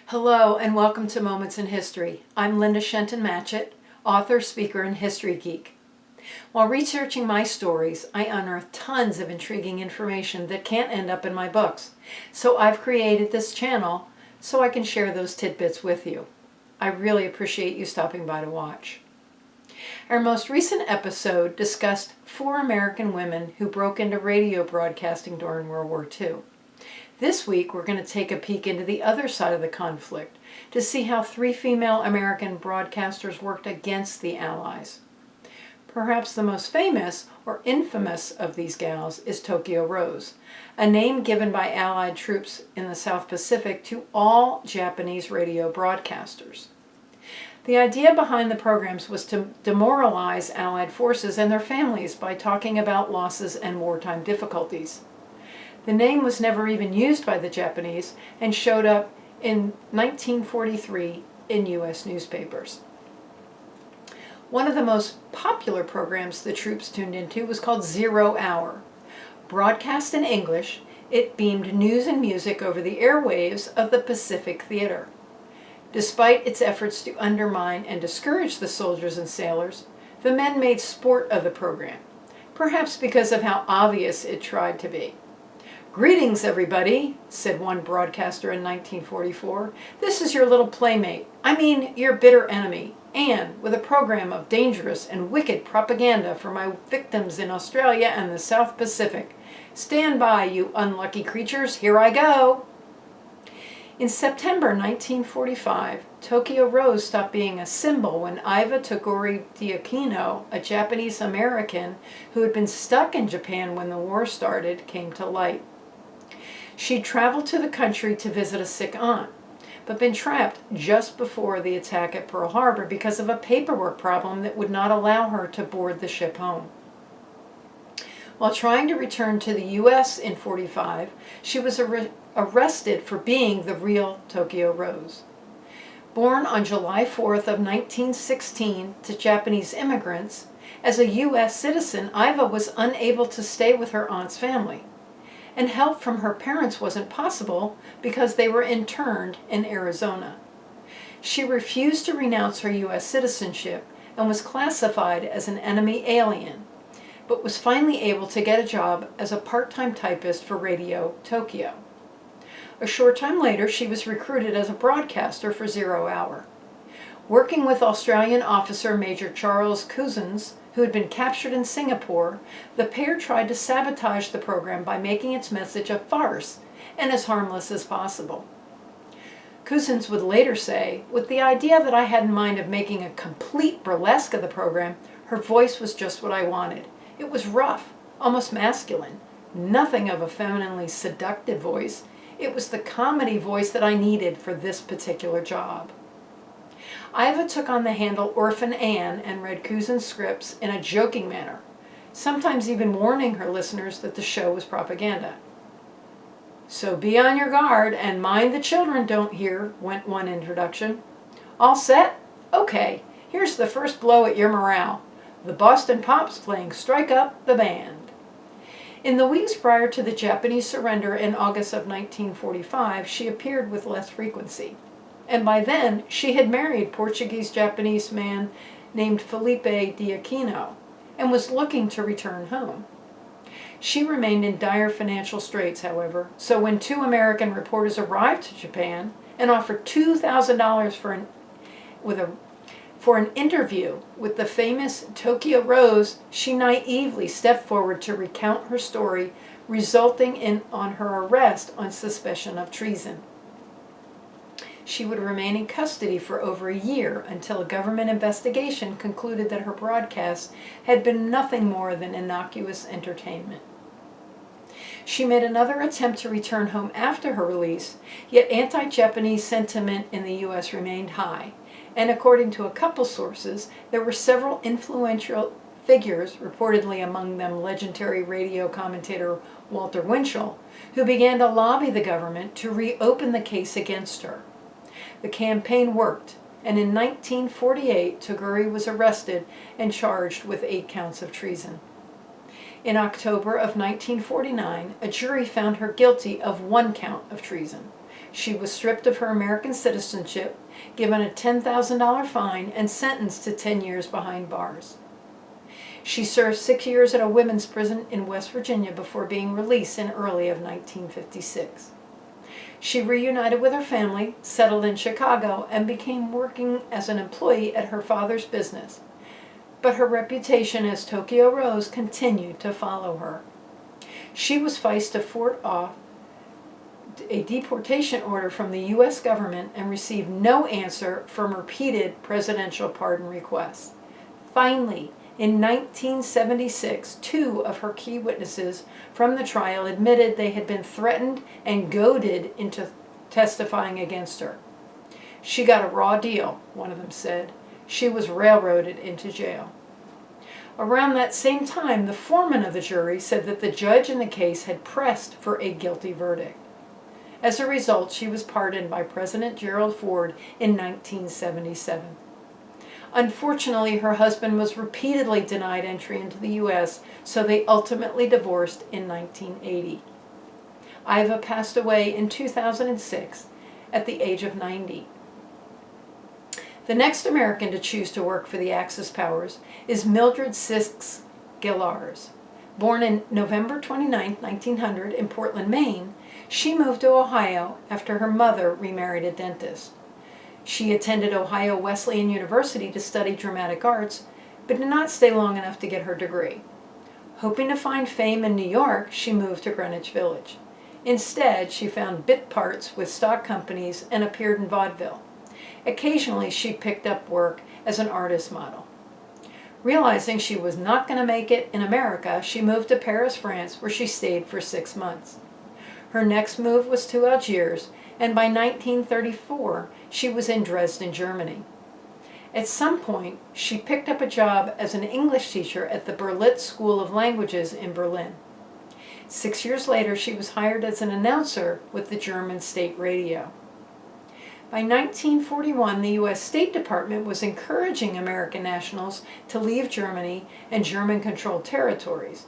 Hello and welcome to Moments in History. I'm Linda Shenton-Matchett, author, speaker, and history geek. While researching my stories, I unearth tons of intriguing information that can't end up in my books. So I've created this channel so I can share those tidbits with you. I really appreciate you stopping by to watch. Our most recent episode discussed 4 American women who broke into radio broadcasting during World War II. This week, we're going to take a peek into the other side of the conflict to see how 3 female American broadcasters worked against the Allies. Perhaps the most famous or infamous of these gals is Tokyo Rose, a name given by Allied troops in the South Pacific to all Japanese radio broadcasters. The idea behind the programs was to demoralize Allied forces and their families by talking about losses and wartime difficulties. The name was never even used by the Japanese and showed up in 1943 in U.S. newspapers. One of the most popular programs the troops tuned into was called 0 Hour. Broadcast in English, it beamed news and music over the airwaves of the Pacific Theater. Despite its efforts to undermine and discourage the soldiers and sailors, the men made sport of the program, perhaps because of how obvious it tried to be. "Greetings, everybody," said one broadcaster in 1944. "This is your little playmate, your bitter enemy, Anne, with a program of dangerous and wicked propaganda for my victims in Australia and the South Pacific. Stand by, you unlucky creatures, here I go." In September 1945, Tokyo Rose stopped being a symbol when Iva Toguri Diakino, a Japanese American who had been stuck in Japan when the war started, came to light. She'd traveled to the country to visit a sick aunt, but been trapped just before the attack at Pearl Harbor because of a paperwork problem that would not allow her to board the ship home. While trying to return to the U.S. in 1945, she was arrested for being the real Tokyo Rose. Born on July 4th of 1916 to Japanese immigrants, as a U.S. citizen, Iva was unable to stay with her aunt's family, and help from her parents wasn't possible because they were interned in Arizona. She refused to renounce her U.S. citizenship and was classified as an enemy alien, but was finally able to get a job as a part-time typist for Radio Tokyo. A short time later, she was recruited as a broadcaster for 0 Hour. Working with Australian officer Major Charles Cousins, who had been captured in Singapore, the pair tried to sabotage the program by making its message a farce and as harmless as possible. Cousins would later say, "With the idea that I had in mind of making a complete burlesque of the program, her voice was just what I wanted. It was rough, almost masculine, nothing of a femininely seductive voice. It was the comedy voice that I needed for this particular job." Iva took on the handle Orphan Anne and read Cousin's scripts in a joking manner, sometimes even warning her listeners that the show was propaganda. "So be on your guard and mind the children don't hear," went one introduction. "All set? Okay, here's the first blow at your morale. The Boston Pops playing Strike Up the Band." In the weeks prior to the Japanese surrender in August of 1945, she appeared with less frequency. And by then, she had married Portuguese-Japanese man named Felipe Diakino and was looking to return home. She remained in dire financial straits, however, so when 2 American reporters arrived to Japan and offered $2,000 for an interview with the famous Tokyo Rose, she naively stepped forward to recount her story, resulting on her arrest on suspicion of treason. She would remain in custody for over a year until a government investigation concluded that her broadcast had been nothing more than innocuous entertainment. She made another attempt to return home after her release, yet anti-Japanese sentiment in the U.S. remained high, and according to a couple sources, there were several influential figures, reportedly among them legendary radio commentator Walter Winchell, who began to lobby the government to reopen the case against her. The campaign worked, and in 1948, Toguri was arrested and charged with 8 counts of treason. In October of 1949, a jury found her guilty of 1 count of treason. She was stripped of her American citizenship, given a $10,000 fine, and sentenced to 10 years behind bars. She served 6 years at a women's prison in West Virginia before being released in early of 1956. She reunited with her family, settled in Chicago, and began working as an employee at her father's business. But her reputation as Tokyo Rose continued to follow her. She was faced to fort off a deportation order from the U.S. government and received no answer from repeated presidential pardon requests. Finally, in 1976, 2 of her key witnesses from the trial admitted they had been threatened and goaded into testifying against her. She got a raw deal, one of them said. She was railroaded into jail. Around that same time, the foreman of the jury said that the judge in the case had pressed for a guilty verdict. As a result, she was pardoned by President Gerald Ford in 1977. Unfortunately, her husband was repeatedly denied entry into the U.S., so they ultimately divorced in 1980. Iva passed away in 2006 at the age of 90. The next American to choose to work for the Axis powers is Mildred Six Gillars. Born in November 29, 1900 in Portland, Maine, she moved to Ohio after her mother remarried a dentist. She attended Ohio Wesleyan University to study dramatic arts, but did not stay long enough to get her degree. Hoping to find fame in New York, she moved to Greenwich Village. Instead, she found bit parts with stock companies and appeared in vaudeville. Occasionally, she picked up work as an artist model. Realizing she was not going to make it in America, she moved to Paris, France, where she stayed for 6 months. Her next move was to Algiers, and by 1934, she was in Dresden, Germany. At some point, she picked up a job as an English teacher at the Berlitz School of Languages in Berlin. 6 years later, she was hired as an announcer with the German state radio. By 1941, the U.S. State Department was encouraging American nationals to leave Germany and German-controlled territories.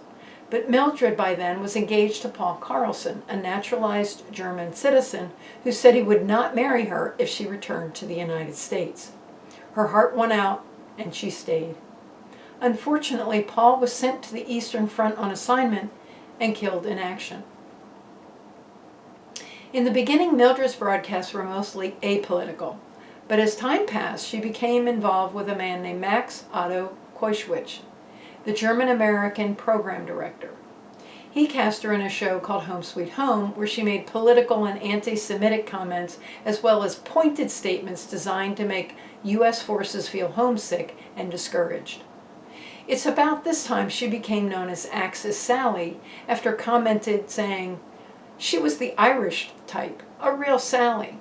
But Mildred by then was engaged to Paul Carlson, a naturalized German citizen who said he would not marry her if she returned to the United States. Her heart won out, and she stayed. Unfortunately, Paul was sent to the Eastern Front on assignment and killed in action. In the beginning, Mildred's broadcasts were mostly apolitical, but as time passed, she became involved with a man named Max Otto Keuschwitz, the German-American program director. He cast her in a show called Home Sweet Home, where she made political and anti-Semitic comments as well as pointed statements designed to make U.S. forces feel homesick and discouraged. It's about this time she became known as Axis Sally, after commented saying, "She was the Irish type, a real Sally."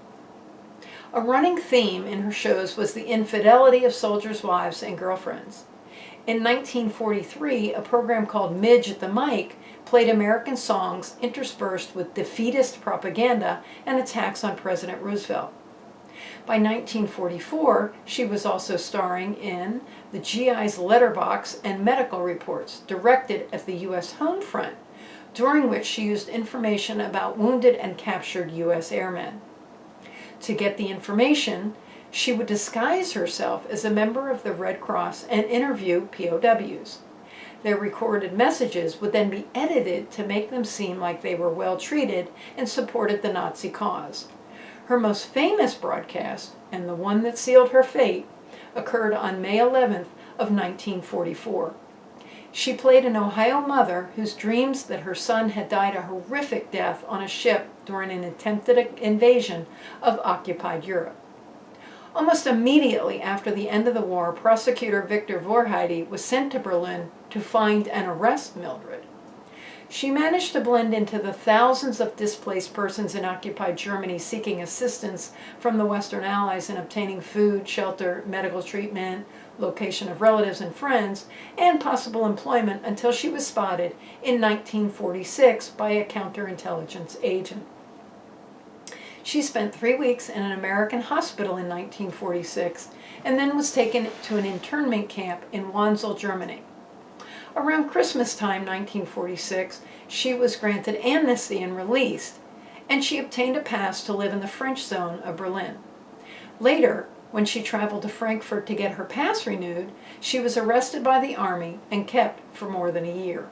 A running theme in her shows was the infidelity of soldiers' wives and girlfriends. In 1943, a program called Midge at the Mic played American songs interspersed with defeatist propaganda and attacks on President Roosevelt. By 1944, she was also starring in the GI's Letterbox and medical reports directed at the U.S. home front, during which she used information about wounded and captured U.S. airmen. To get the information, she would disguise herself as a member of the Red Cross and interview POWs. Their recorded messages would then be edited to make them seem like they were well treated and supported the Nazi cause. Her most famous broadcast, and the one that sealed her fate, occurred on May 11th of 1944. She played an Ohio mother whose dreams that her son had died a horrific death on a ship during an attempted invasion of occupied Europe. Almost immediately after the end of the war, prosecutor Victor Vorheide was sent to Berlin to find and arrest Mildred. She managed to blend into the thousands of displaced persons in occupied Germany seeking assistance from the Western Allies in obtaining food, shelter, medical treatment, location of relatives and friends, and possible employment until she was spotted in 1946 by a counterintelligence agent. She spent 3 weeks in an American hospital in 1946 and then was taken to an internment camp in Wannsee, Germany. Around Christmas time 1946, she was granted amnesty and released, and she obtained a pass to live in the French zone of Berlin. Later, when she traveled to Frankfurt to get her pass renewed, she was arrested by the army and kept for more than a year.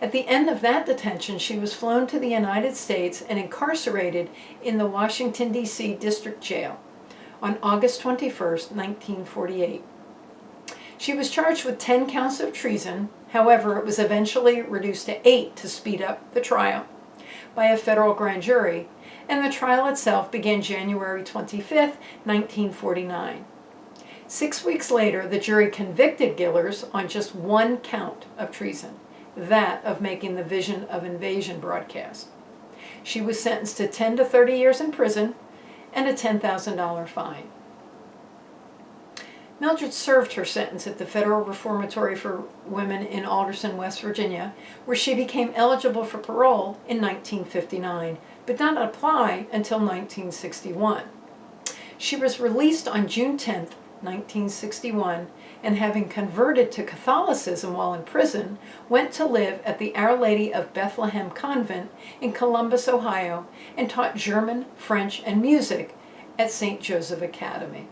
At the end of that detention, she was flown to the United States and incarcerated in the Washington, D.C. District Jail on August 21, 1948. She was charged with 10 counts of treason. However, it was eventually reduced to 8 to speed up the trial by a federal grand jury, and the trial itself began January 25, 1949. 6 weeks later, the jury convicted Gillers on just one count of treason, that of making the Vision of Invasion broadcast. She was sentenced to 10 to 30 years in prison and a $10,000 fine. Mildred served her sentence at the Federal Reformatory for Women in Alderson, West Virginia, where she became eligible for parole in 1959, but did not apply until 1961. She was released on June 10, 1961, and having converted to Catholicism while in prison, went to live at the Our Lady of Bethlehem Convent in Columbus, Ohio, and taught German, French, and music at St. Joseph Academy.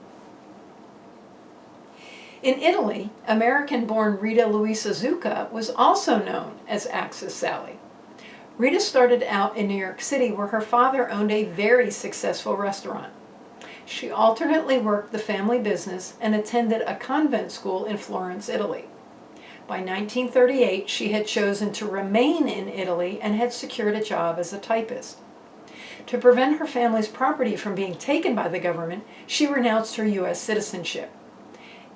In Italy, American-born Rita Louisa Zucca was also known as Axis Sally. Rita started out in New York City, where her father owned a very successful restaurant. She alternately worked the family business and attended a convent school in Florence, Italy. By 1938, she had chosen to remain in Italy and had secured a job as a typist. To prevent her family's property from being taken by the government, she renounced her U.S. citizenship.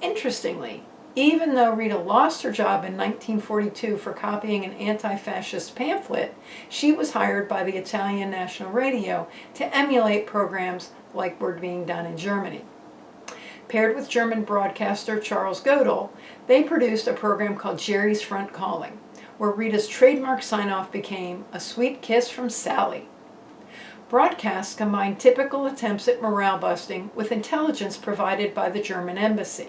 Interestingly, even though Rita lost her job in 1942 for copying an anti-fascist pamphlet, she was hired by the Italian National Radio to emulate programs like were being done in Germany. Paired with German broadcaster Charles Godel, they produced a program called Jerry's Front Calling, where Rita's trademark sign-off became "A Sweet Kiss from Sally." Broadcasts combined typical attempts at morale busting with intelligence provided by the German embassy.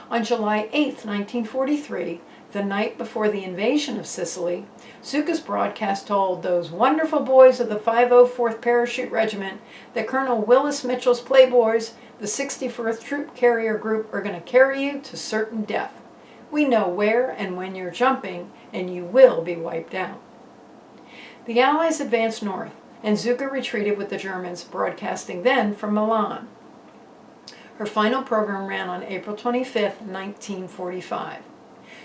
On July 8, 1943, the night before the invasion of Sicily, Zucca's broadcast told those wonderful boys of the 504th Parachute Regiment that Colonel Willis Mitchell's Playboys, the 64th Troop Carrier Group, are going to carry you to certain death. We know where and when you're jumping, and you will be wiped out. The Allies advanced north, and Zucca retreated with the Germans, broadcasting then from Milan. Her final program ran on April 25, 1945.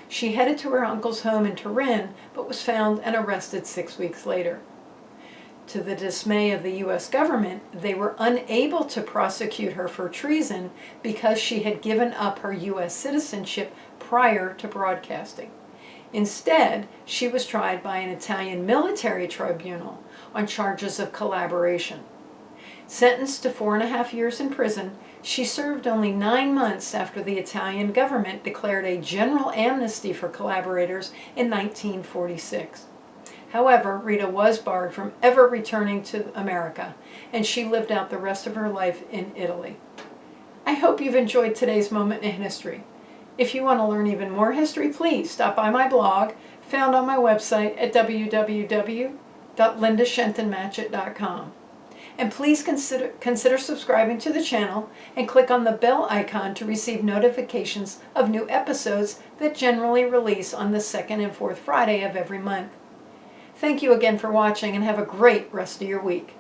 She headed to her uncle's home in Turin, but was found and arrested 6 weeks later. To the dismay of the U.S. government, they were unable to prosecute her for treason because she had given up her U.S. citizenship prior to broadcasting. Instead, she was tried by an Italian military tribunal on charges of collaboration. Sentenced to 4.5 years in prison, she served only 9 months after the Italian government declared a general amnesty for collaborators in 1946. However, Rita was barred from ever returning to America, and she lived out the rest of her life in Italy. I hope you've enjoyed today's moment in history. If you want to learn even more history, please stop by my blog, found on my website at www.lindashentonmatchett.com. And please consider subscribing to the channel and click on the bell icon to receive notifications of new episodes that generally release on the second and fourth Friday of every month. Thank you again for watching, and have a great rest of your week.